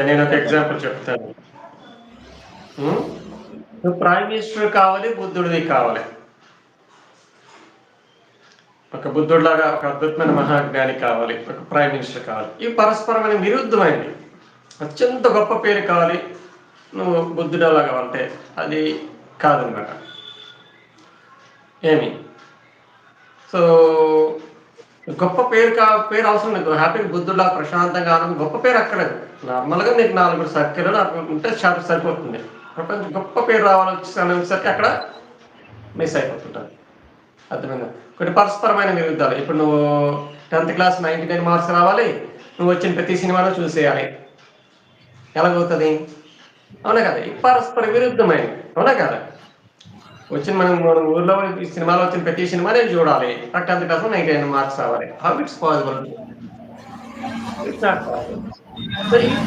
నేనొక ఎగ్జాంపుల్ చెప్తాను. హ్మ్. నువ్వు ప్రైమ్ మినిస్టర్ కావాలి, బుద్ధుడివి కావాలి. ఒక బుద్ధుడిలాగా ఒక అద్భుతమైన మహాజ్ఞాని కావాలి. ఒక ప్రైమ్ మినిస్టర్ కావాలి. ఇవి పరస్పరమైన విరుద్ధమైనవి. అత్యంత గొప్ప పేరు కావాలి. నువ్వు బుద్ధుడలాగా అంటే అది కాదనమాట. ఏమి? సో, గొప్ప పేరు అవసరం లేదు. హ్యాపీగా బుద్ధుడిలాగా ప్రశాంతంగా గొప్ప పేరు అక్కర్లేదు. నార్మల్‌గా నీకు 4 సర్కిల్ ఉంటే సరిపోతుంది. ప్రపంచం గొప్ప పేరు అనేసరికి అక్కడ మిస్ అయిపోతుంటది. అర్థమైందా? కొన్ని పరస్పరమైన విరుద్ధాలు. ఇప్పుడు నువ్వు 10థ్ క్లాస్ 99 మార్క్స్ రావాలి. నువ్వు వచ్చిన ప్రతి సినిమాలో చూసేయాలి. ఎలాగవుతది? అవునా కదా? ఈ పరస్పర విరుద్ధమైనవి. అవునా కాదా? మన ఊర్లో ఈ సినిమాలో వచ్చిన ప్రతి సినిమా నేను చూడాలి. నాకు 10థ్ క్లాస్‌లో 99 మార్క్స్ రావాలి. How it's possible? It's not possible. So, ఇలా